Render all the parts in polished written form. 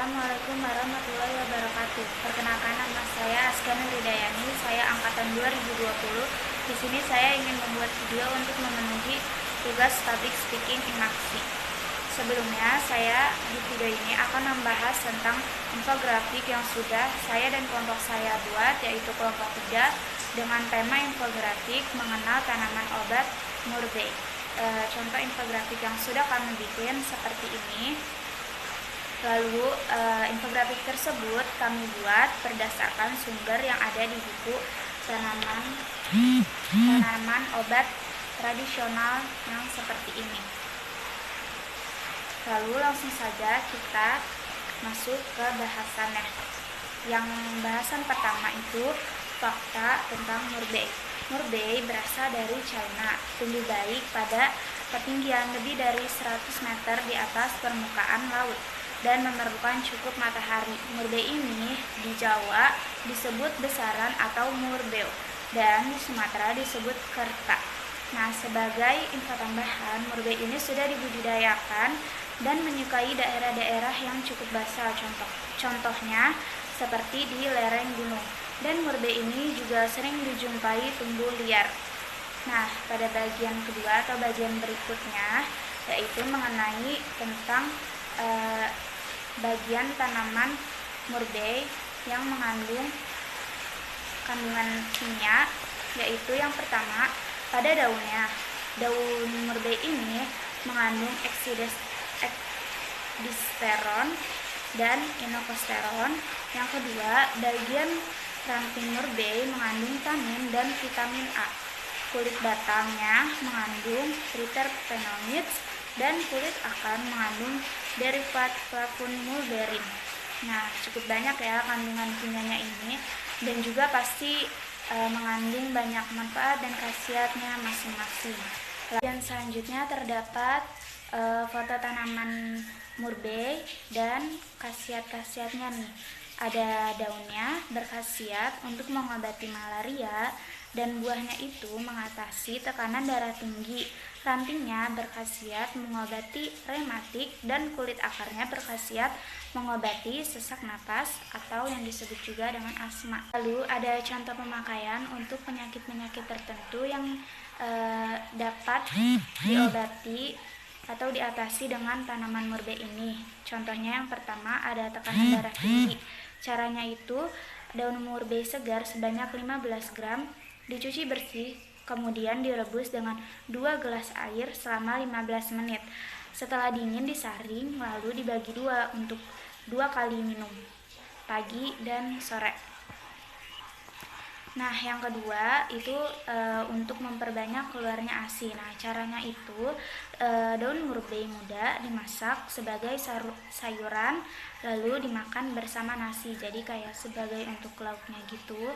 Assalamualaikum warahmatullahi wabarakatuh. Perkenalkan, nama saya Aska Nuridayani. Saya angkatan 2020. Di sini saya ingin membuat video untuk memenuhi tugas public speaking in Maksi. Sebelumnya, saya di video ini akan membahas tentang infografik yang sudah saya dan kelompok saya buat, yaitu kelompok 3, dengan tema infografik mengenal tanaman obat murbei. Contoh infografik yang sudah kami bikin seperti ini. Lalu infografik tersebut kami buat berdasarkan sumber yang ada di buku tanaman obat tradisional yang seperti ini. Lalu langsung saja kita masuk ke bahasannya. Yang bahasan pertama itu fakta tentang murbei. Murbei berasal dari China, tumbuh baik pada ketinggian lebih dari 100 meter di atas permukaan laut dan memerlukan cukup matahari. Murbei ini di Jawa disebut besaran atau murbeo, dan di Sumatera disebut kerta. Nah, sebagai info tambahan, murbei ini sudah dibudidayakan dan menyukai daerah-daerah yang cukup basah, contohnya seperti di lereng gunung. Dan murbei ini juga sering dijumpai tumbuh liar. Nah, pada bagian kedua atau bagian berikutnya, yaitu mengenai tentang bagian tanaman murbei yang mengandung kandungan kimia, yaitu yang pertama pada daunnya. Daun murbei ini mengandung ekdisteron dan inocosteron. Yang kedua, bagian ranting murbei mengandung tanin dan vitamin A. Kulit batangnya mengandung triterpenoids dan kulit akar mengandung derivat flavonoiderin. Nah, cukup banyak ya kandungan kimianya ini, dan juga pasti mengandung banyak manfaat dan khasiatnya masing-masing. Dan selanjutnya terdapat foto tanaman murbei dan khasiat-khasiatnya nih. Ada daunnya berkhasiat untuk mengobati malaria dan buahnya itu mengatasi tekanan darah tinggi. Rantingnya berkhasiat mengobati rematik dan kulit akarnya berkhasiat mengobati sesak napas atau yang disebut juga dengan asma. Lalu ada contoh pemakaian untuk penyakit-penyakit tertentu yang dapat diobati atau diatasi dengan tanaman murbei ini. Contohnya yang pertama ada tekanan darah tinggi. Caranya itu daun murbei segar sebanyak 15 gram dicuci bersih, kemudian direbus dengan 2 gelas air selama 15 menit. Setelah dingin disaring, lalu dibagi 2 untuk 2 kali minum, pagi dan sore. Nah, yang kedua itu untuk memperbanyak keluarnya ASI. Nah, caranya itu daun murbei muda dimasak sebagai sayuran lalu dimakan bersama nasi. Jadi kayak sebagai untuk lauknya gitu.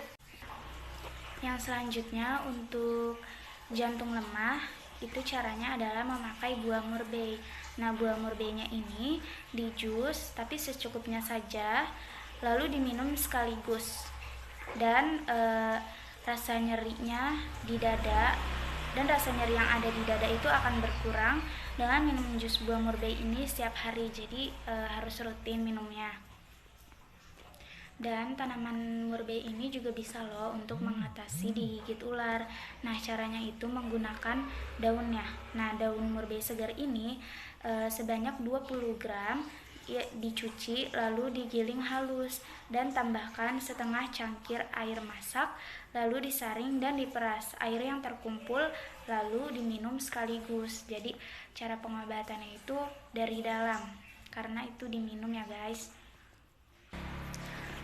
Yang selanjutnya untuk jantung lemah, itu caranya adalah memakai buah murbei. Nah, buah murbeinya ini dijus tapi secukupnya saja, lalu diminum sekaligus. Dan rasa nyerinya di dada dan rasa nyeri yang ada di dada itu akan berkurang dengan minum jus buah murbei ini setiap hari. Jadi harus rutin minumnya. Dan tanaman murbei ini juga bisa loh untuk mengatasi digigit ular. Nah, caranya itu menggunakan daunnya. Nah, daun murbei segar ini sebanyak 20 gram dicuci lalu digiling halus dan tambahkan setengah cangkir air masak, lalu disaring dan diperas. Air yang terkumpul lalu diminum sekaligus. Jadi cara pengobatannya itu dari dalam, karena itu diminum ya guys.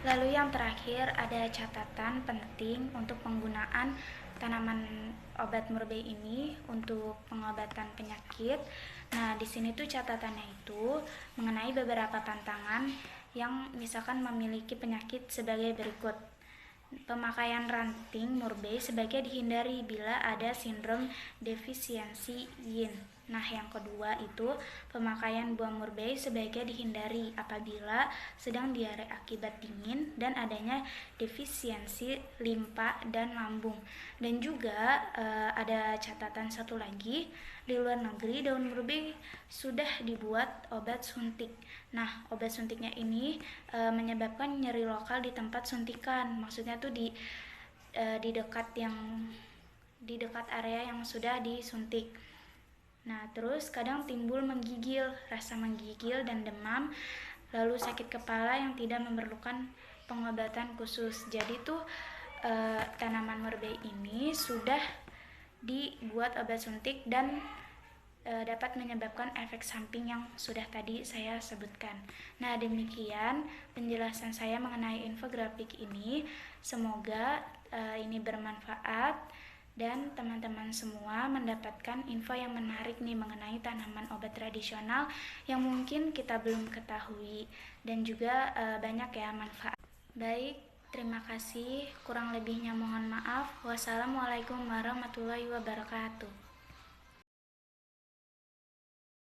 Lalu yang terakhir ada catatan penting untuk penggunaan tanaman obat murbei ini untuk pengobatan penyakit. Nah, di sini tuh catatannya itu mengenai beberapa tantangan yang misalkan memiliki penyakit sebagai berikut. Pemakaian ranting murbei sebaiknya dihindari bila ada sindrom defisiensi yin. Nah, yang kedua itu pemakaian buah murbei sebaiknya dihindari apabila sedang diare akibat dingin dan adanya defisiensi limpa dan lambung. Dan juga ada catatan satu lagi, di luar negeri daun murbei sudah dibuat obat suntik. Nah, obat suntiknya ini menyebabkan nyeri lokal di tempat suntikan. Maksudnya tuh di dekat area yang sudah disuntik. Nah, terus kadang timbul menggigil, rasa menggigil dan demam, lalu sakit kepala yang tidak memerlukan pengobatan khusus. Jadi tuh tanaman merbei ini sudah dibuat obat suntik dan dapat menyebabkan efek samping yang sudah tadi saya sebutkan. Nah, demikian penjelasan saya mengenai infografik ini. Semoga ini bermanfaat dan teman-teman semua mendapatkan info yang menarik nih mengenai tanaman obat tradisional yang mungkin kita belum ketahui dan juga banyak ya manfaat. Baik, terima kasih. Kurang lebihnya mohon maaf. Wassalamualaikum warahmatullahi wabarakatuh.